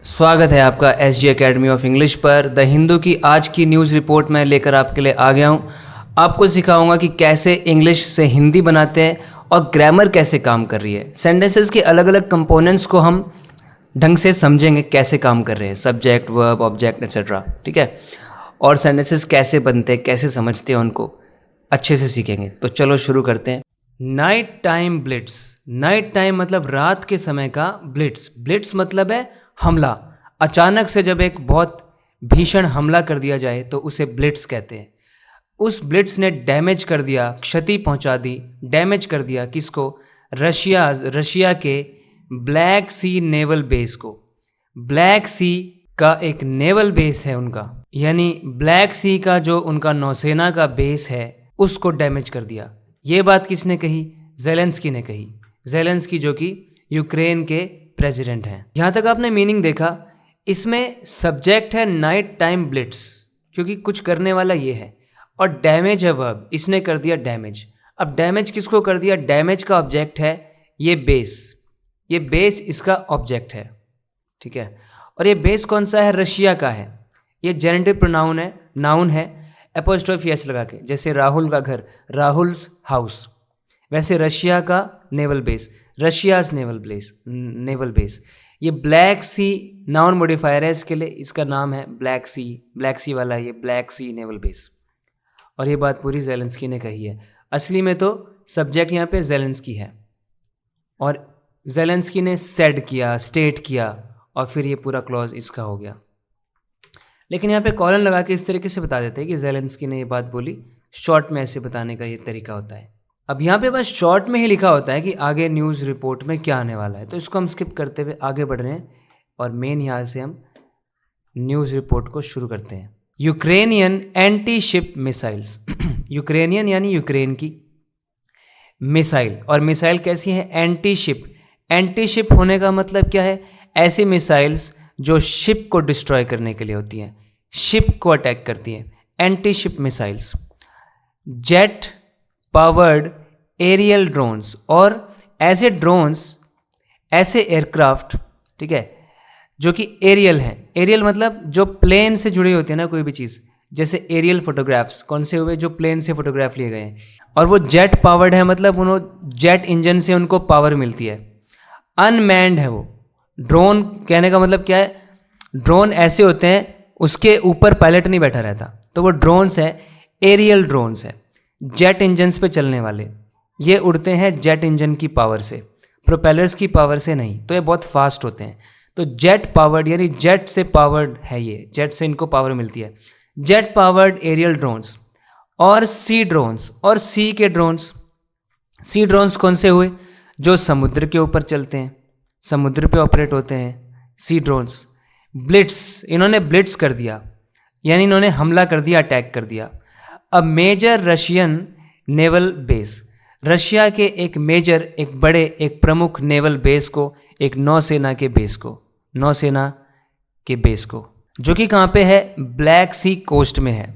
स्वागत है आपका SG एकेडमी ऑफ इंग्लिश पर। द हिंदू की आज की न्यूज़ रिपोर्ट मैं लेकर आपके लिए आ गया हूँ। आपको सिखाऊंगा कि कैसे इंग्लिश से हिंदी बनाते हैं और ग्रामर कैसे काम कर रही है। सेंटेंसेस के अलग अलग कंपोनेंट्स को हम ढंग से समझेंगे कैसे काम कर रहे हैं, सब्जेक्ट, वर्ब, ऑब्जेक्ट एक्सेट्रा, ठीक है। और सेंटेंसेस कैसे बनते हैं, कैसे समझते हैं, उनको अच्छे से सीखेंगे। तो चलो शुरू करते हैं। Night time Blitz. Night time मतलब रात के समय का ब्लिट्स। ब्लिट्स मतलब है हमला। अचानक से जब एक बहुत भीषण हमला कर दिया जाए तो उसे ब्लिट्स कहते हैं। उस ब्लिट्स ने डैमेज कर दिया, क्षति पहुंचा दी, डैमेज कर दिया किसको? रशिया के ब्लैक सी नेवल बेस को। ब्लैक सी का एक नेवल बेस है उनका, यानी ब्लैक सी का जो उनका नौसेना का बेस है उसको डैमेज कर दिया। ये बात किसने कही? ज़ेलेंस्की ने कही। ज़ेलेंस्की जो कि यूक्रेन के प्रेसिडेंट हैं। यहाँ तक आपने मीनिंग देखा। इसमें सब्जेक्ट है नाइट टाइम ब्लिट्स, क्योंकि कुछ करने वाला ये है, और डैमेज है वर्ब, इसने कर दिया डैमेज। अब डैमेज किसको कर दिया? डैमेज का ऑब्जेक्ट है ये बेस। ये बेस इसका ऑब्जेक्ट है, ठीक है। और ये बेस कौन सा है? रशिया का है। ये जेनेटिव प्रोनाउन है, नाउन है, एपोस्ट्रोफी एस लगा के। जैसे राहुल का घर, राहुल्स हाउस, वैसे रशिया का naval base, Russia's naval base. ये ब्लैक सी नाउन मॉडिफायर है इसके लिए, इसका नाम है ब्लैक सी वाला, ये ब्लैक सी नेवल बेस। और ये बात पूरी ज़ेलेंस्की ने कही है। असली में तो सब्जेक्ट यहाँ पे ज़ेलेंस्की है, और ज़ेलेंस्की ने सेड किया, स्टेट किया, और फिर ये पूरा क्लॉज इसका हो गया। लेकिन यहाँ पे कॉलन लगा के इस तरीके से बता देते हैं कि ज़ेलेंस्की ने ये बात बोली। शॉर्ट में ऐसे बताने का ये तरीका होता है। अब यहाँ पे बस शॉर्ट में ही लिखा होता है कि आगे न्यूज़ रिपोर्ट में क्या आने वाला है, तो इसको हम स्किप करते हुए आगे बढ़ रहे हैं और मेन यहाँ से हम न्यूज़ रिपोर्ट को शुरू करते हैं। Ukrainian anti ship missiles. Ukrainian यानी यूक्रेन की मिसाइल, और मिसाइल कैसी है? Anti ship. एंटी शिप होने का मतलब क्या है? ऐसी मिसाइल्स जो शिप को डिस्ट्रॉय करने के लिए होती हैं, शिप को अटैक करती हैं, anti ship missiles. Jet powered aerial drones, और ऐसे ड्रोन्स, ऐसे एयरक्राफ्ट, ठीक है, जो कि एरियल हैं। एरियल मतलब जो प्लेन से जुड़ी होती है ना कोई भी चीज़, जैसे एरियल फोटोग्राफ्स कौन से हुए? जो प्लेन से फोटोग्राफ लिए गए हैं। और वो जेट पावर्ड है, मतलब उन्होंने जेट इंजन से उनको पावर मिलती है। अनमैन्ड है वो। ड्रोन कहने का मतलब क्या है? ड्रोन ऐसे होते हैं उसके ऊपर पायलट नहीं बैठा रहता, तो वो ड्रोन्स है, एरियल ड्रोन्स है, जेट इंजन्स पे चलने वाले। ये उड़ते हैं जेट इंजन की पावर से, प्रोपेलर्स की पावर से नहीं, तो ये बहुत फास्ट होते हैं। तो जेट पावर्ड यानी जेट से पावर्ड है, ये जेट से इनको पावर मिलती है। जेट पावर्ड एरियल ड्रोन्स और सी ड्रोन्स, और सी के ड्रोन्स। सी ड्रोन्स कौन से हुए? जो समुद्र के ऊपर चलते हैं, समुद्र पे ऑपरेट होते हैं सी ड्रोन्स। ब्लिट्स, इन्होंने ब्लिट्स कर दिया, यानी इन्होंने हमला कर दिया, अटैक कर दिया। अब major Russian naval base, Russia के एक मेजर, एक बड़े, एक प्रमुख नेवल बेस को, एक नौसेना के बेस को, नौसेना के बेस को, जो कि कहाँ पे है? ब्लैक सी कोस्ट में है,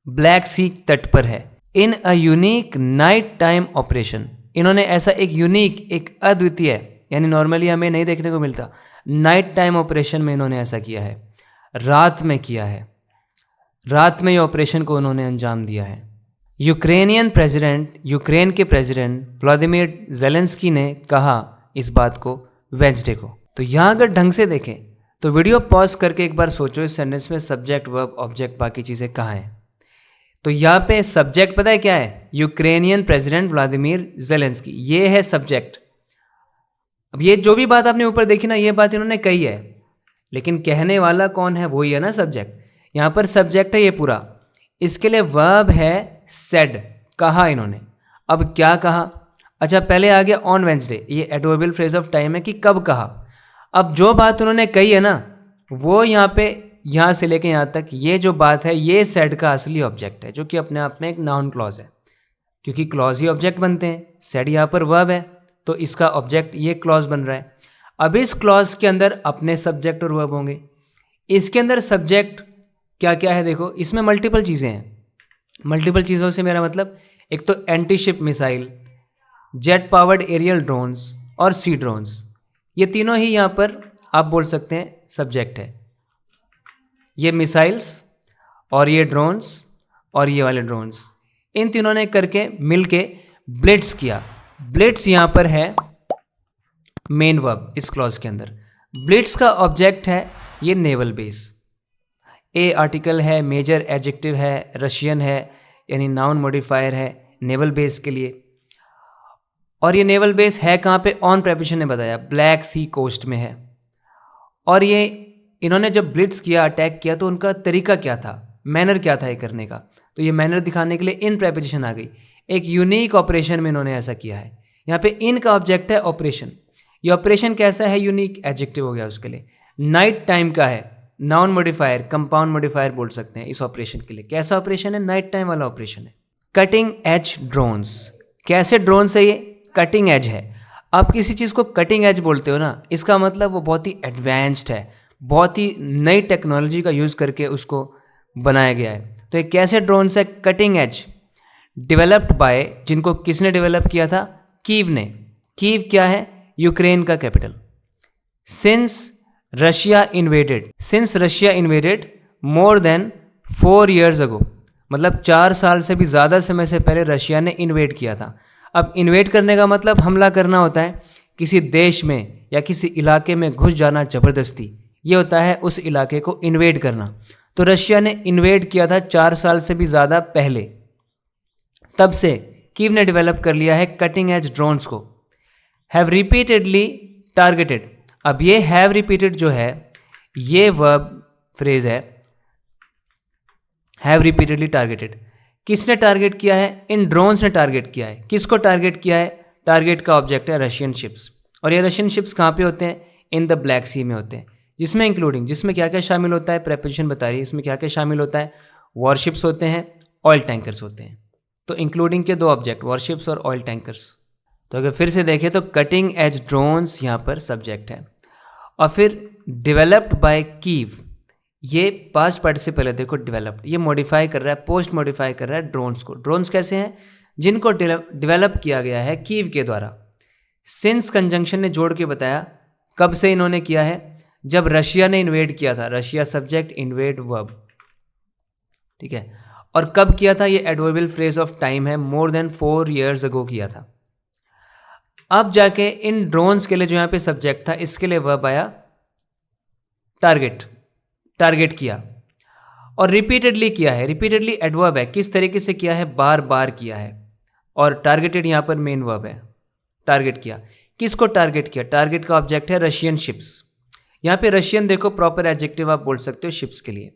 ब्लैक सी तट पर है। In a unique night time operation, इन्होंने ऐसा एक यूनिक, एक अद्वितीय, यानी नॉर्मली हमें नहीं देखने को मिलता, नाइट टाइम ऑपरेशन में इन्होंने ऐसा किया है, रात में किया है। रात में ये ऑपरेशन को उन्होंने अंजाम दिया है। यूक्रेनियन प्रेसिडेंट, यूक्रेन के प्रेसिडेंट व्लादिमीर ज़ेलेंस्की ने कहा इस बात को वेंसडे को। तो यहाँ अगर ढंग से देखें तो वीडियो पॉज करके एक बार सोचो इस सेंटेंस में सब्जेक्ट, वर्ब, ऑब्जेक्ट, बाकी चीज़ें कहाँ हैं। तो यहाँ पे सब्जेक्ट पता है क्या है? यूक्रेनियन प्रेसिडेंट व्लादिमीर ज़ेलेंस्की, ये है सब्जेक्ट। अब ये जो भी बात आपने ऊपर देखी ना, ये बात इन्होंने कही है, लेकिन कहने वाला कौन है? वही है ना सब्जेक्ट। यहाँ पर सब्जेक्ट है ये पूरा, इसके लिए वर्ब है सेड, कहा इन्होंने। अब क्या कहा? अच्छा, पहले आ गया ऑन वेंसडे, ये एडवर्बियल फ्रेज ऑफ टाइम है कि कब कहा। अब जो बात उन्होंने कही है ना, वो यहाँ पे, यहाँ से लेके यहाँ तक, ये जो बात है, ये सेड का असली ऑब्जेक्ट है, जो कि अपने आप में एक नाउन क्लॉज है, क्योंकि क्लॉज ही ऑब्जेक्ट बनते हैं। सेड यहाँ पर वर्ब है, तो इसका ऑब्जेक्ट ये क्लॉज बन रहा है। अब इस क्लॉज के अंदर अपने सब्जेक्ट और वर्ब होंगे। इसके अंदर सब्जेक्ट क्या क्या है? देखो, इसमें मल्टीपल चीज़ें हैं। मल्टीपल चीज़ों से मेरा मतलब, एक तो anti ship missile, jet powered aerial drones और सी ड्रोन्स, ये तीनों ही यहाँ पर आप बोल सकते हैं सब्जेक्ट है। ये मिसाइल्स और ये ड्रोन्स और ये वाले ड्रोन्स, इन तीनों ने करके मिलके ब्लिट्स किया। ब्लिट्स यहाँ पर है मेन वर्ब इस क्लॉज के अंदर। ब्लिट्स का ऑब्जेक्ट है ये नेवल बेस। ए आर्टिकल है, मेजर एडजेक्टिव है, रशियन है यानी नाउन मॉडिफायर है नेवल बेस के लिए। और ये नेवल बेस है कहाँ पे? ऑन प्रेपोजिशन ने बताया ब्लैक सी कोस्ट में है। और ये इन्होंने जब ब्लिट्स किया, अटैक किया, तो उनका तरीका क्या था, मैनर क्या था ये करने का? तो ये मैनर दिखाने के लिए इन प्रेपोजिशन आ गई। एक यूनिक ऑपरेशन में इन्होंने ऐसा किया है। यहाँ पे इन का ऑब्जेक्ट है ऑपरेशन। ये ऑपरेशन कैसा है? यूनिक एडजेक्टिव हो गया उसके लिए। नाइट टाइम का है, नाउन मॉडिफायर, कंपाउंड मॉडिफायर बोल सकते हैं इस ऑपरेशन के लिए। कैसा ऑपरेशन है? नाइट टाइम वाला ऑपरेशन है। कटिंग एज ड्रोन्स, कैसे ड्रोन्स है ये? कटिंग एज है। आप किसी चीज़ को कटिंग एज बोलते हो ना, इसका मतलब वो बहुत ही एडवांस्ड है, बहुत ही नई टेक्नोलॉजी का यूज़ करके उसको बनाया गया है। तो ये कैसे ड्रोन्स है? कटिंग एज, डेवलप्ड बाय, जिनको किसने डेवलप किया था? कीव ने। कीव क्या है? यूक्रेन का capital. Since Russia invaded more than 4 years ago, मतलब 4 साल से भी ज़्यादा समय से पहले रशिया ने इन्वेड किया था। अब इन्वेड करने का मतलब हमला करना होता है, किसी देश में या किसी इलाके में घुस जाना ज़बरदस्ती, ये होता है उस इलाके को इन्वेड करना। तो रशिया ने इन्वेड किया था 4 साल से भी ज़्यादा पहले। तब से कीव ने डेवलप कर लिया है कटिंग एज ड्रोन्स को। हैव रिपीटेडली टारगेटेड, अब ये हैव रिपीटेड जो है ये वर्ब फ्रेज है, हैव रिपीटेडली टारगेटेड। किसने टारगेट किया है? इन ड्रोन्स ने टारगेट किया है। किसको टारगेट किया है? टारगेट का ऑब्जेक्ट है रशियन शिप्स। और ये रशियन शिप्स कहाँ पे होते हैं? इन द ब्लैक सी में होते हैं। जिसमें इंक्लूडिंग, जिसमें क्या क्या शामिल होता है? प्रेपोजिशन बता रही है इसमें क्या क्या शामिल होता है। वॉरशिप्स होते हैं, ऑयल टैंकर्स होते हैं। तो इंक्लूडिंग के 2 ऑब्जेक्ट, वॉरशिप्स और ऑयल टैंकर्स। तो अगर फिर से देखें तो कटिंग एज ड्रोन्स यहाँ पर सब्जेक्ट है। और फिर डेवलप्ड बाय कीव, ये पास्ट पार्टिसिपल है, देखो डेवलप्ड, ये मॉडिफाई कर रहा है, पोस्ट मॉडिफाई कर रहा है ड्रोन्स को। ड्रोन्स कैसे हैं? जिनको डेवलप किया गया है कीव के द्वारा। सिंस कंजंक्शन ने जोड़ के बताया कब से इन्होंने किया है? जब रशिया ने इन्वेड किया था। रशिया सब्जेक्ट, इन्वेड वर्ब, ठीक है। और कब किया था? ये एडवर्बियल फ्रेज ऑफ टाइम है, मोर देन 4 years ago किया था। अब जाके इन ड्रोन्स के लिए जो यहाँ पे सब्जेक्ट था, इसके लिए वर्ब आया टारगेट, टारगेट किया। और रिपीटेडली किया है, रिपीटेडली एडवर्ब है, किस तरीके से किया है? बार बार किया है। और टारगेटेड यहाँ पर मेन वर्ब है, टारगेट किया। किसको टारगेट किया? टारगेट का ऑब्जेक्ट है रशियन शिप्स। यहाँ पे रशियन देखो प्रॉपर एडजेक्टिव आप बोल सकते हो शिप्स के लिए।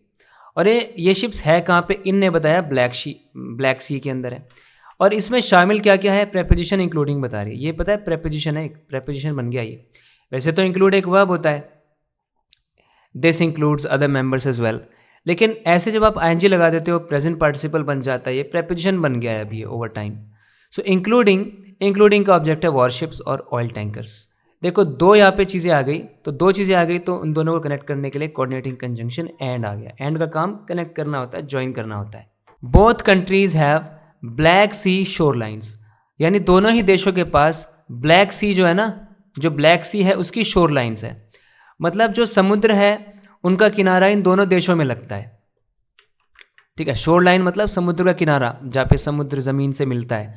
और ये शिप्स है कहाँ पे? इन ने बताया ब्लैक सी के अंदर है। और इसमें शामिल क्या क्या है? प्रेपोजिशन इंक्लूडिंग बता रही है। ये पता है प्रेपोजिशन है, एक प्रेपोजिशन बन गया ये। वैसे तो इंक्लूड एक वर्ब होता है, this includes other members as well, लेकिन ऐसे जब आप आईएनजी लगा देते हो प्रेजेंट पार्टिसिपल बन जाता है, ये प्रेपोजिशन बन गया है अभी ओवर टाइम। सो इंक्लूडिंग का ऑब्जेक्ट है वॉरशिप्स और ऑयल टैंकर्स। देखो 2 यहाँ पे चीज़ें आ गई, तो 2 चीज़ें आ गई तो उन दोनों को कनेक्ट करने के लिए कोऑर्डिनेटिंग कंजंक्शन एंड आ गया। एंड का काम कनेक्ट करना होता है, ज्वाइन करना होता है। Both countries have black Sea शोर लाइन्स, यानी दोनों ही देशों के पास ब्लैक सी जो है ना, जो ब्लैक सी है उसकी शोर लाइन्स है। मतलब जो समुद्र है उनका किनारा इन दोनों देशों में लगता है, ठीक है। शोर लाइन मतलब समुद्र का किनारा, जहाँ पे समुद्र ज़मीन से मिलता है।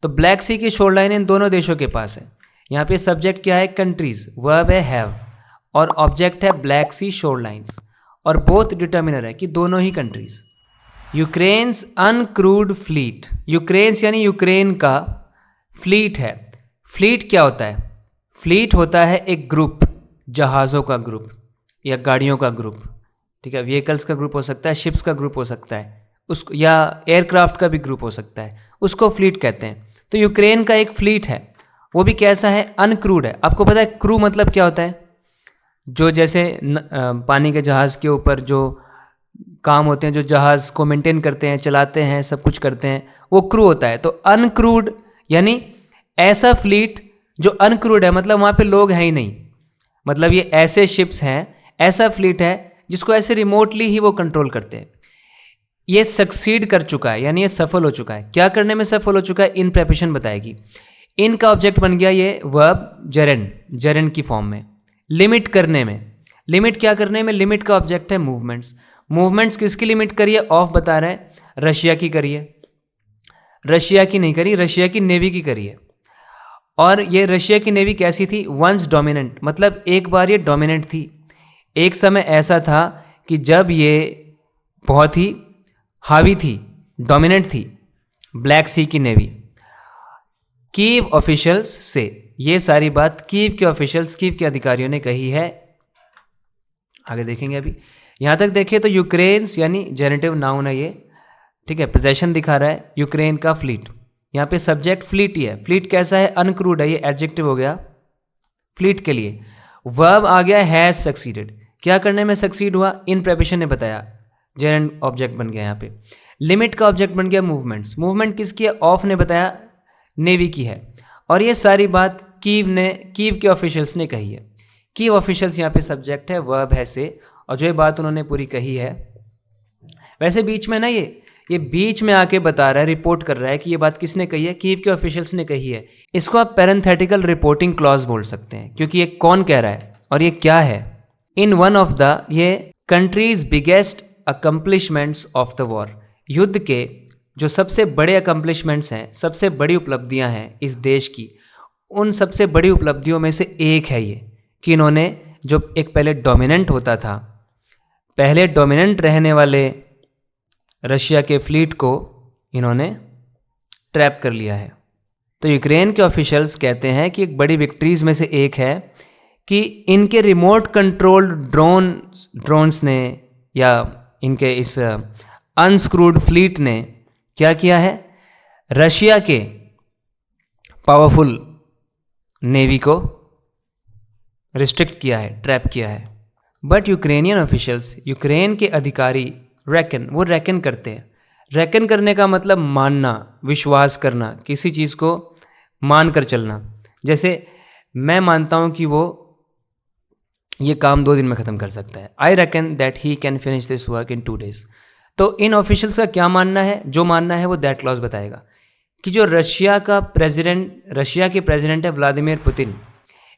तो ब्लैक सी की शोर लाइन इन दोनों देशों के पास है। यहाँ पे सब्जेक्ट क्या है? कंट्रीज, वर्ब है हैव, और ऑब्जेक्ट है ब्लैक सी शोर लाइन्स। और बोथ डिटर्मिनर है कि दोनों ही countries. Ukraine's uncrewed fleet, Ukraine's यानी यूक्रेन का फ्लीट है। फ्लीट क्या होता है? फ्लीट होता है एक ग्रुप, जहाज़ों का ग्रुप या गाड़ियों का ग्रुप, ठीक है। व्हीकल्स का ग्रुप हो सकता है, शिप्स का ग्रुप हो सकता है, उसको या एयरक्राफ्ट का भी ग्रुप हो सकता है, उसको फ्लीट कहते हैं। तो यूक्रेन का एक फ्लीट है, वो भी कैसा है? अनक्रूड है। आपको पता है क्रू मतलब क्या होता है? जो जैसे पानी के जहाज़ के ऊपर जो काम होते हैं, जो जहाज़ को मेंटेन करते हैं, चलाते हैं, सब कुछ करते हैं, वो क्रू होता है। तो अनक्रूड यानी ऐसा फ्लीट जो अनक्रूड है, मतलब वहाँ पे लोग हैं ही नहीं, मतलब ये ऐसे शिप्स हैं, ऐसा फ्लीट है जिसको ऐसे रिमोटली ही वो कंट्रोल करते हैं। ये सक्सीड कर चुका है, यानी ये सफल हो चुका है। क्या करने में सफल हो चुका है? इन प्रेपोजिशन बताएगी। इन का ऑब्जेक्ट बन गया ये वर्ब जेरेंड, जेरेंड की फॉर्म में। लिमिट करने में। लिमिट क्या करने में? लिमिट का ऑब्जेक्ट है मूवमेंट्स। मूवमेंट्स किसकी लिमिट करिए? ऑफ बता रहा है, रशिया की करिए। रशिया की नहीं करी, रशिया की नेवी की करिए। और ये रशिया की नेवी कैसी थी? वंस डोमिनेंट, मतलब एक बार ये डोमिनेंट थी। एक समय ऐसा था कि जब ये बहुत ही हावी थी, डोमिनेंट थी, ब्लैक सी की नेवी। कीव ऑफिशियल्स से ये सारी बात कीव के ऑफिशियल्स, कीव के अधिकारियों ने कही है। आगे देखेंगे। अभी यहाँ तक देखिए तो यूक्रेन्स यानी जेनेटिव नाउन है ये, ठीक है, पोजेशन दिखा रहा है यूक्रेन का फ्लीट। यहाँ पे सब्जेक्ट फ्लीट ही है। फ्लीट कैसा है? अनक्रूड है, ये एडजेक्टिव हो गया फ्लीट के लिए। वर्ब आ गया हैज सक्सीडेड, क्या करने में सक्सीड हुआ? इन प्रेपरेशन ने बताया, जेरेंट ऑब्जेक्ट बन गया यहाँ पे। लिमिट का ऑब्जेक्ट बन गया मूवमेंट्स। मूवमेंट किसकी है? ऑफ ने बताया, नेवी की है। और ये सारी बात कीव के ऑफिशियल्स ने कही है। कीव ऑफिशियल्स यहाँ पे सब्जेक्ट है, वर्ब है से, और जो ये बात उन्होंने पूरी कही है। वैसे बीच में ना ये बीच में आके बता रहा है, रिपोर्ट कर रहा है कि ये बात किसने कही है? कीव के ऑफिशियल्स ने कही है। इसको आप पैरेंथेटिकल रिपोर्टिंग क्लॉज बोल सकते हैं, क्योंकि ये कौन कह रहा है और ये क्या है। इन वन ऑफ द ये countries biggest accomplishments of the war, युद्ध के जो सबसे बड़े अकम्पलिशमेंट्स हैं, सबसे बड़ी उपलब्धियां हैं इस देश की, उन सबसे बड़ी उपलब्धियों में से एक है ये कि इन्होंने जो एक पहले डोमिनेंट होता था, पहले डोमिनेंट रहने वाले रशिया के फ्लीट को इन्होंने ट्रैप कर लिया है। तो यूक्रेन के ऑफिशियल्स कहते हैं कि एक बड़ी विक्ट्रीज में से एक है कि इनके रिमोट कंट्रोल्ड ड्रोन्स ने या इनके इस अनस्क्रूड फ्लीट ने क्या किया है? रशिया के पावरफुल नेवी को रिस्ट्रिक्ट किया है, ट्रैप किया है। बट यूक्रेनियन ऑफिशियल्स, यूक्रेन के अधिकारी रेकन करते हैं। रेकन करने का मतलब मानना, विश्वास करना, किसी चीज़ को मान कर चलना। जैसे मैं मानता हूँ कि वो ये काम 2 दिन में ख़त्म कर सकता है। आई reckon that he can finish this work in 2 days। तो इन ऑफिशियल्स का क्या मानना है? जो मानना है वो दैट क्लॉज बताएगा कि जो रशिया के प्रेसिडेंट है Vladimir Putin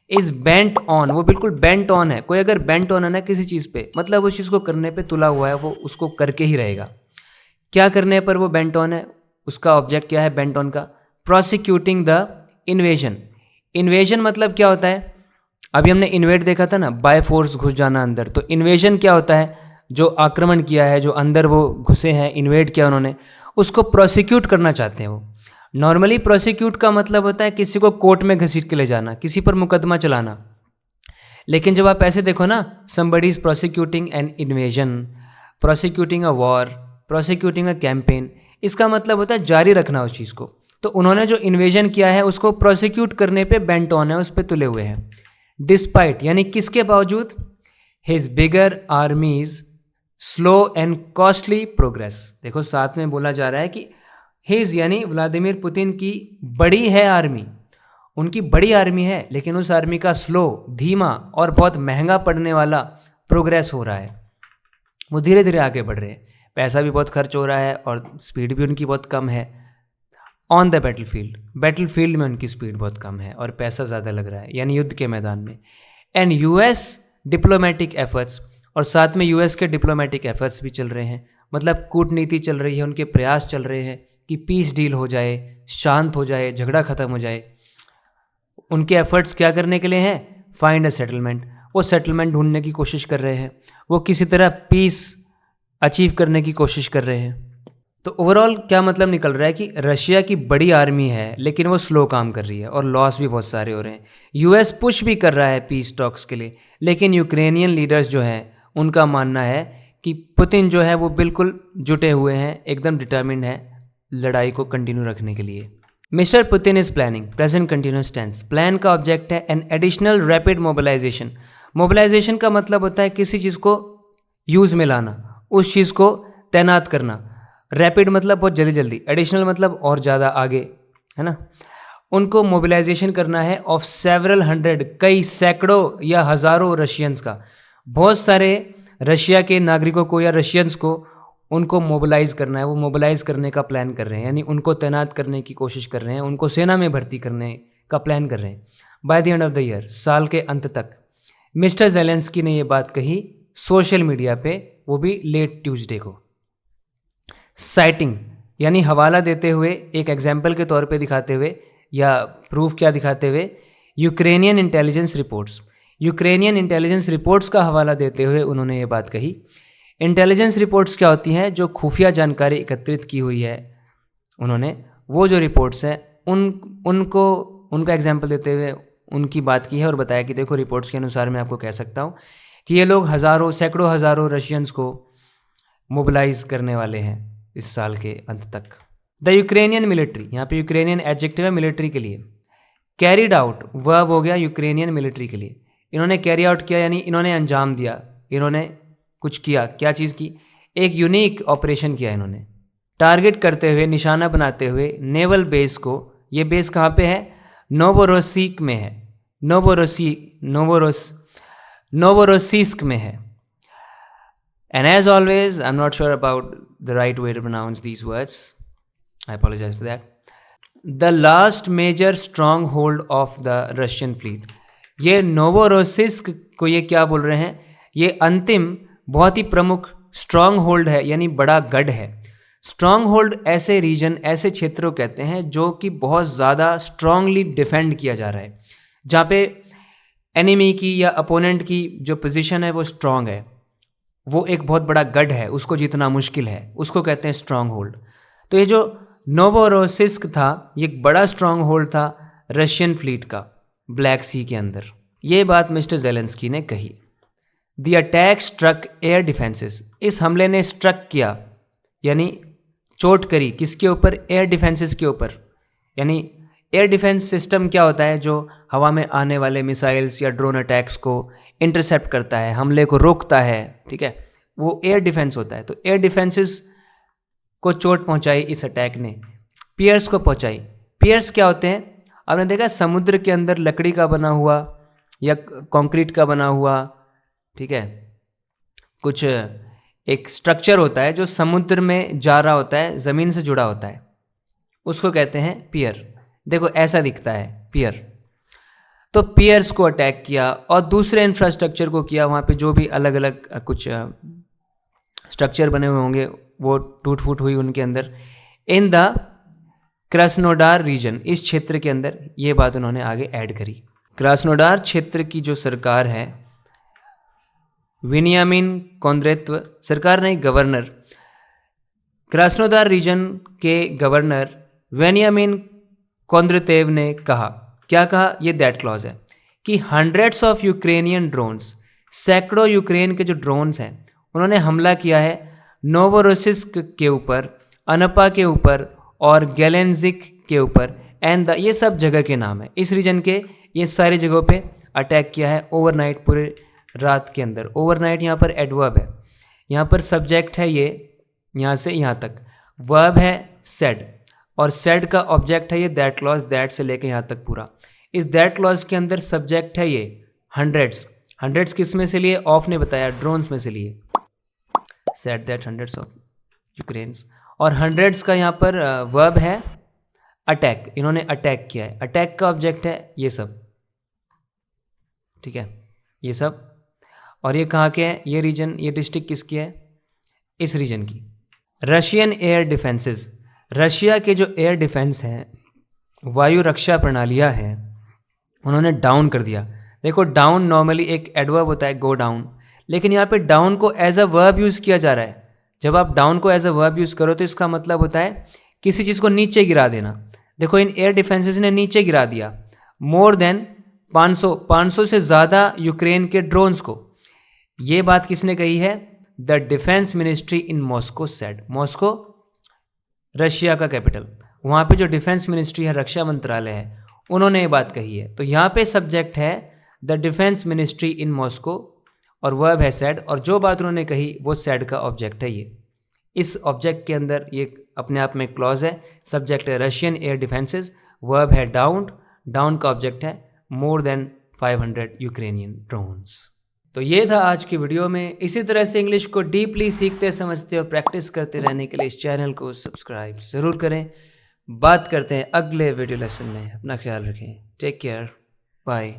is bent on, वो बिल्कुल बेंट ऑन है। कोई अगर बेंट ऑन है ना किसी चीज़ पे, मतलब उस चीज़ को करने पे तुला हुआ है, वो उसको करके ही रहेगा। क्या करने पर वो बेंट ऑन है? उसका ऑब्जेक्ट क्या है बेंट ऑन का? Prosecuting the invasion. इन्वेजन मतलब क्या होता है? अभी हमने इन्वेड देखा था ना, बाय फोर्स घुस जाना अंदर। तो इन्वेजन क्या होता है? जो आक्रमण किया है, जो अंदर वो घुसे हैं, इन्वेड किया उन्होंने, उसको प्रोसिक्यूट करना चाहते हैं वो। नॉर्मली प्रोसिक्यूट का मतलब होता है किसी को कोर्ट में घसीट के ले जाना, किसी पर मुकदमा चलाना। लेकिन जब आप ऐसे देखो ना, somebody is prosecuting an invasion, prosecuting a war, prosecuting a campaign, इसका मतलब होता है जारी रखना उस चीज़ को। तो उन्होंने जो इन्वेजन किया है उसको प्रोसिक्यूट करने पे बेंट ऑन है, उस पर तुले हुए हैं। डिस्पाइट यानी किसके बावजूद? His bigger आर्मीज slow and costly progress. देखो साथ में बोला जा रहा है कि हिज यानी व्लादिमीर पुतिन की बड़ी है आर्मी, उनकी बड़ी आर्मी है, लेकिन उस आर्मी का स्लो, धीमा और बहुत महंगा पड़ने वाला प्रोग्रेस हो रहा है। वो धीरे धीरे आगे बढ़ रहे हैं, पैसा भी बहुत खर्च हो रहा है और स्पीड भी उनकी बहुत कम है। ऑन द बैटलफील्ड में उनकी स्पीड बहुत कम है और पैसा ज़्यादा लग रहा है, यानी युद्ध के मैदान में। एंड यूएस डिप्लोमेटिक एफर्ट्स, और साथ में यूएस के डिप्लोमेटिक एफर्ट्स भी चल रहे हैं, मतलब कूटनीति चल रही है, उनके प्रयास चल रहे हैं कि पीस डील हो जाए, शांत हो जाए, झगड़ा ख़त्म हो जाए। उनके एफर्ट्स क्या करने के लिए हैं? Find a settlement. वो सेटलमेंट ढूंढने की कोशिश कर रहे हैं, वो किसी तरह पीस अचीव करने की कोशिश कर रहे हैं। तो ओवरऑल क्या मतलब निकल रहा है कि रशिया की बड़ी आर्मी है लेकिन वो स्लो काम कर रही है और लॉस भी बहुत सारे हो रहे हैं। यूएस पुश भी कर रहा है पीस टॉक्स के लिए, लेकिन यूक्रेनियन लीडर्स जो हैं उनका मानना है कि पुतिन जो है वो बिल्कुल जुटे हुए हैं, एकदम डिटर्मिन्ड है लड़ाई को कंटिन्यू रखने के लिए। Mister Putin is planning present continuous tense. Plan का ऑब्जेक्ट है an additional rapid mobilisation. Mobilisation का मतलब होता है किसी चीज़ को यूज़ में लाना, उस चीज़ को तैनात करना। रैपिड मतलब बहुत जल्दी जल्दी, एडिशनल मतलब और ज़्यादा आगे, है ना। उनको मोबिलाइजेशन करना है ऑफ सेवरल हंड्रेड, कई सैकड़ों या हज़ारों रशियंस का। बहुत सारे रशिया के नागरिकों को या रशियंस को उनको मोबिलाइज करना है, वो मोबिलाइज करने का प्लान कर रहे हैं, यानी उनको तैनात करने की कोशिश कर रहे हैं, उनको सेना में भर्ती करने का प्लान कर रहे हैं। By the end of the year, साल के अंत तक मिस्टर ज़ेलेंस्की ने ये बात कही सोशल मीडिया पे, वो भी लेट ट्यूसडे को। साइटिंग यानी हवाला देते हुए, एक एग्जाम्पल के तौर पे दिखाते हुए या प्रूफ क्या दिखाते हुए, Ukrainian intelligence reports. Ukrainian intelligence reports का हवाला देते हुए उन्होंने ये बात कही। इंटेलिजेंस रिपोर्ट्स क्या होती हैं? जो खुफिया जानकारी एकत्रित की हुई है उन्होंने, वो जो रिपोर्ट्स हैं उनका एग्जाम्पल देते हुए उनकी बात की है और बताया कि देखो रिपोर्ट्स के अनुसार मैं आपको कह सकता हूँ कि ये लोग हज़ारों सैकड़ों हज़ारों रशियंस को मोबिलाइज करने वाले हैं इस साल के अंत तक। द यूक्रेनियन मिलिट्री, यहाँ पे यूक्रेनियन एडजेक्टिव है मिलिट्री के लिए। कैरिड आउट वर्ब हो गया यूक्रेनियन मिलिट्री के लिए। इन्होंने कैरी आउट किया यानी इन्होंने अंजाम दिया, इन्होंने कुछ किया। क्या चीज़ की? एक यूनिक ऑपरेशन किया इन्होंने। टारगेट करते हुए, निशाना बनाते हुए नेवल बेस को। ये बेस कहाँ पे है? नोवोरोसिस्क में है। नोवोरोसिस्क में है। And as always, I'm not sure about the right way to pronounce these words. I apologize for that. The last major stronghold of the Russian fleet. ये नोवोरोसिस्क को ये क्या बोल रहे हैं? ये अंतिम बहुत ही प्रमुख स्ट्रॉन्ग होल्ड है, यानी बड़ा गढ़ है। स्ट्रॉन्ग होल्ड ऐसे रीजन, ऐसे क्षेत्रों कहते हैं जो कि बहुत ज़्यादा स्ट्रांगली डिफेंड किया जा रहा है, जहाँ पे एनिमी की या अपोनेंट की जो पोजीशन है वो स्ट्रांग है, वो एक बहुत बड़ा गढ़ है, उसको जीतना मुश्किल है, उसको कहते हैं स्ट्रांग होल्ड। तो ये जो नोवोरोसिस्क था, ये एक बड़ा स्ट्रांग होल्ड था रशियन फ्लीट का ब्लैक सी के अंदर। ये बात मिस्टर ज़ेलेंस्की ने कही। The attack struck air defences. इस हमले ने स्ट्रक किया यानी चोट करी, किसके ऊपर? एयर डिफेंसेस के ऊपर। यानी एयर डिफेंस सिस्टम क्या होता है? जो हवा में आने वाले मिसाइल्स या ड्रोन अटैक्स को इंटरसेप्ट करता है, हमले को रोकता है, ठीक है, वो एयर डिफेंस होता है। तो एयर डिफेंसेस को चोट पहुंचाई इस अटैक ने, पियर्स को पहुंचाई। पियर्स क्या होते हैं? आपने देखा समुद्र के अंदर लकड़ी का बना हुआ या कंक्रीट का बना हुआ, ठीक है, कुछ एक स्ट्रक्चर होता है जो समुद्र में जा रहा होता है, ज़मीन से जुड़ा होता है, उसको कहते हैं पियर। देखो ऐसा दिखता है पियर। तो पियर्स को अटैक किया और दूसरे इंफ्रास्ट्रक्चर को किया, वहाँ पे जो भी अलग अलग कुछ स्ट्रक्चर बने हुए होंगे वो टूट फूट हुई उनके अंदर। इन द क्रास्नोडार रीजन, इस क्षेत्र के अंदर, ये बात उन्होंने आगे ऐड करी। क्रास्नोडार क्षेत्र की जो सरकार है, विनियामिन कोंद्रेत्व सरकार नहीं, गवर्नर, क्रास्नोदार रीजन के गवर्नर वेनियामिन कोंद्रेतेव ने कहा, क्या कहा? ये दैट क्लॉज है कि हंड्रेड्स ऑफ यूक्रेनियन ड्रोन्स, सैकड़ों यूक्रेन के जो ड्रोन्स हैं उन्होंने हमला किया है नोवोरोसिस्क के ऊपर, अनपा के ऊपर और गैलेंजिक के ऊपर। एंड ये सब जगह के नाम है, इस रीजन के ये सारी जगहों पे अटैक किया है ओवरनाइट, पूरे रात के अंदर। ओवरनाइट यहाँ पर एडवर्ब है, यहाँ पर सब्जेक्ट है ये, यहाँ से यहाँ तक, वर्ब है सेड, और सेड का ऑब्जेक्ट है ये दैट क्लॉज, दैट से लेके यहाँ तक पूरा। इस दैट क्लॉज के अंदर सब्जेक्ट है ये हंड्रेड्स। हंड्रेड्स किस में से लिए? ऑफ ने बताया, ड्रोन्स में से लिए। Said that hundreds of Ukraine's, और हंड्रेड्स का यहाँ पर वर्ब है अटैक, इन्होंने अटैक किया है। अटैक का ऑब्जेक्ट है ये सब, ठीक है, ये सब। और ये कहाँ के हैं? ये रीजन, ये डिस्ट्रिक्ट किसकी है? इस रीजन की। रशियन एयर डिफेंसेस, रशिया के जो एयर डिफेंस हैं, वायु रक्षा प्रणालियाँ हैं, उन्होंने डाउन कर दिया। देखो डाउन नॉर्मली एक एडवर्ब होता है, गो डाउन, लेकिन यहाँ पे डाउन को एज अ वर्ब यूज़ किया जा रहा है। जब आप डाउन को एज अ वर्ब यूज़ करो तो इसका मतलब होता है किसी चीज़ को नीचे गिरा देना। देखो इन एयर डिफेंसेस ने नीचे गिरा दिया मोर देन 500 से ज़्यादा यूक्रेन के ड्रोन्स को। ये बात किसने कही है? The defence ministry in Moscow said. Moscow Russia का कैपिटल, वहाँ पे जो डिफेंस मिनिस्ट्री है, रक्षा मंत्रालय है, उन्होंने ये बात कही है। तो यहाँ पे सब्जेक्ट है the defence ministry in Moscow और वर्ब है सेड, और जो बात उन्होंने कही वो सेड का ऑब्जेक्ट है ये। इस ऑब्जेक्ट के अंदर ये अपने आप में क्लॉज है। सब्जेक्ट है रशियन एयर डिफेंसेस, वर्ब है डाउन, डाउन का ऑब्जेक्ट है मोर देन 500 यूक्रेनियन ड्रोन्स। तो ये था आज की वीडियो में। इसी तरह से इंग्लिश को डीपली सीखते, समझते और प्रैक्टिस करते रहने के लिए इस चैनल को सब्सक्राइब ज़रूर करें। बात करते हैं अगले वीडियो लेसन में। अपना ख्याल रखें। Take care, bye.